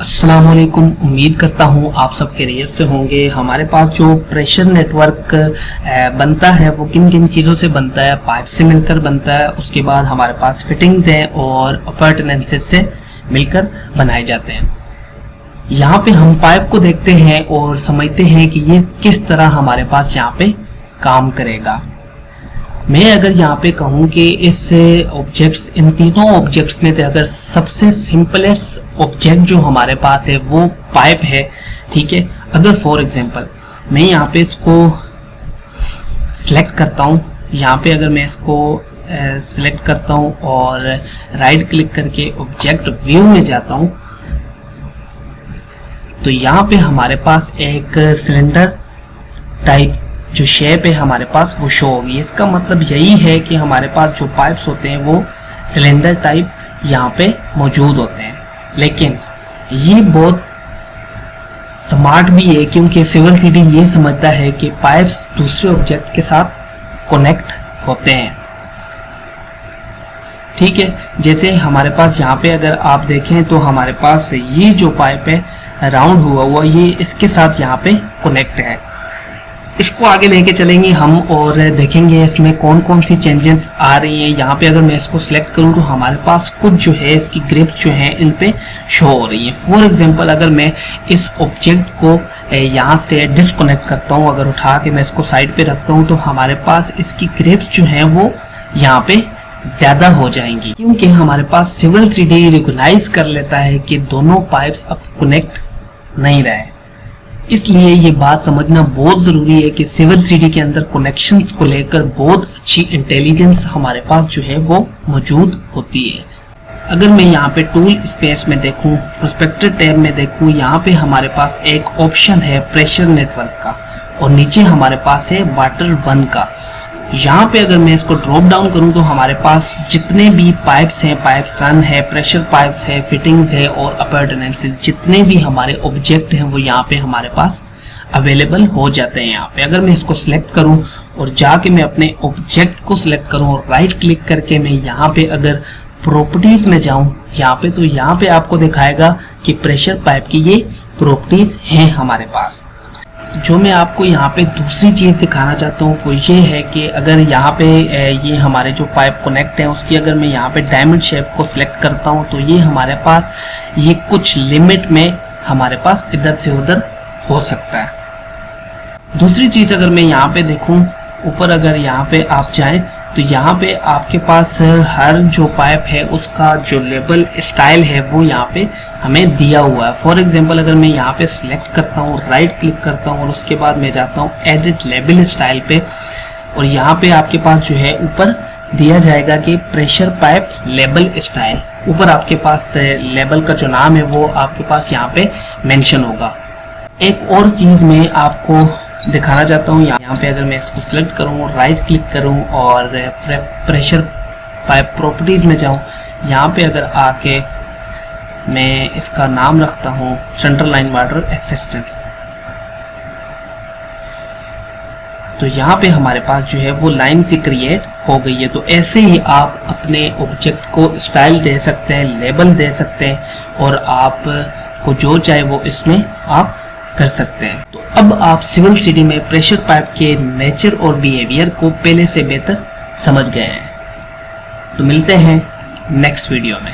अस्सलाम वालेकुम। उम्मीद करता हूँ आप सब खैरियत से होंगे। हमारे पास जो प्रेशर नेटवर्क बनता है वो किन किन चीज़ों से बनता है? पाइप से मिलकर बनता है, उसके बाद हमारे पास फिटिंग्स हैं और अपर्टनेंसेस से मिलकर बनाए जाते हैं। यहाँ पे हम पाइप को देखते हैं और समझते हैं कि ये किस तरह हमारे पास यहाँ पे काम करेगा। मैं अगर यहाँ पे कहूँ कि इस ऑब्जेक्ट्स, इन तीनों ऑब्जेक्ट्स में से अगर सबसे सिंपलेस्ट ऑब्जेक्ट जो हमारे पास है वो पाइप है, ठीक है। अगर फॉर एग्जांपल मैं यहाँ पे इसको सिलेक्ट करता हूँ, यहाँ पे अगर मैं इसको सिलेक्ट करता हूँ और राइट क्लिक करके ऑब्जेक्ट व्यू में जाता हूँ, तो यहाँ पे हमारे पास एक सिलेंडर टाइप जो शेप है हमारे पास वो शो होगी। इसका मतलब यही है कि हमारे पास जो पाइप्स होते हैं वो सिलेंडर टाइप यहाँ पे मौजूद होते हैं। लेकिन ये बहुत स्मार्ट भी है क्योंकि सिविल 3D ये समझता है कि पाइप्स दूसरे ऑब्जेक्ट के साथ कनेक्ट होते हैं, ठीक है। जैसे हमारे पास यहाँ पे अगर आप देखें तो हमारे पास ये जो पाइप है राउंड हुआ ये इसके साथ यहाँ पे कनेक्ट है। इसको आगे लेके चलेंगे हम और देखेंगे इसमें कौन कौन सी चेंजेस आ रही हैं। यहाँ पे अगर मैं इसको सिलेक्ट करूँ तो हमारे पास कुछ जो है इसकी ग्रिप्स जो हैं इन पे शो हो रही हैं। फॉर एग्जांपल अगर मैं इस ऑब्जेक्ट को यहाँ से डिस्कनेक्ट करता हूँ, अगर उठा के मैं इसको साइड पे रखता हूँ तो हमारे पास इसकी ग्रिप्स जो हैं वो यहाँ पे ज़्यादा हो जाएंगी, क्योंकि हमारे पास सिविल 3D रिकॉग्नाइज कर लेता है कि दोनों पाइप्स अब कनेक्ट नहीं रहे। इसलिए ये बात समझना बहुत ज़रूरी है कि सिविल 3D के अंदर कनेक्शंस को लेकर बहुत अच्छी इंटेलिजेंस हमारे पास जो है वो मौजूद होती है। अगर मैं यहाँ पे टूल स्पेस में देखूँ, प्रोस्पेक्टर टैब में देखूँ, यहाँ पे हमारे पास एक ऑप्शन है प्रेशर नेटवर्क का और नीचे हमारे पास है वाटर 1 का। यहाँ पे अगर मैं इसको ड्रॉप डाउन करूँ तो हमारे पास जितने भी पाइप्स हैं, पाइप्स रन है, प्रेशर पाइप्स है, फिटिंग्स है और अपर्टनेंसेस, जितने भी हमारे ऑब्जेक्ट हैं वो यहाँ पे हमारे पास अवेलेबल हो जाते हैं। यहाँ पे अगर मैं इसको सिलेक्ट करूँ और जाके मैं अपने ऑब्जेक्ट को सिलेक्ट करूँ और राइट क्लिक करके मैं यहाँ पे अगर प्रॉपर्टीज में जाऊँ यहाँ पे, तो यहाँ पे आपको दिखाएगा कि प्रेशर पाइप की ये प्रॉपर्टीज हैं हमारे पास। जो मैं आपको यहाँ पे दूसरी चीज़ दिखाना चाहता हूँ वो ये है कि अगर यहाँ पे ये हमारे जो पाइप कनेक्ट है उसकी अगर मैं यहाँ पे डायमंड शेप को सिलेक्ट करता हूँ तो ये हमारे पास ये कुछ लिमिट में हमारे पास इधर से उधर हो सकता है। दूसरी चीज़ अगर मैं यहाँ पे देखूँ ऊपर, अगर यहाँ पे आप जाएँ तो यहाँ पे आपके पास हर जो पाइप है उसका जो लेबल स्टाइल है वो यहाँ पे हमें दिया हुआ है। फॉर एग्जांपल अगर मैं यहाँ पे सिलेक्ट करता हूँ, राइट क्लिक करता हूँ और उसके बाद मैं जाता हूँ एडिट लेबल स्टाइल पे और यहाँ पे आपके पास जो है ऊपर दिया जाएगा कि प्रेशर पाइप लेबल स्टाइल। ऊपर आपके पास लेबल का जो नाम है वो आपके पास यहाँ पे मेंशन होगा। एक और चीज़ मैं आपको दिखाना चाहता हूँ, यहाँ पे अगर मैं इसको सिलेक्ट करूँ, राइट क्लिक करूँ और प्रेशर पाइप प्रॉपर्टीज में जाऊँ, यहाँ पे अगर आके मैं इसका नाम रखता हूँ सेंट्रल लाइन वाटर एक्सिस्टेंस, तो यहाँ पे हमारे पास जो है वो लाइन से क्रिएट हो गई है। तो ऐसे ही आप अपने ऑब्जेक्ट को स्टाइल दे सकते हैं, लेबल दे सकते हैं और आप को जो चाहे वो इसमें आप कर सकते हैं। तो अब आप सिविल 3D में प्रेशर पाइप के नेचर और बिहेवियर को पहले से बेहतर समझ गए हैं। तो मिलते हैं नेक्स्ट वीडियो में।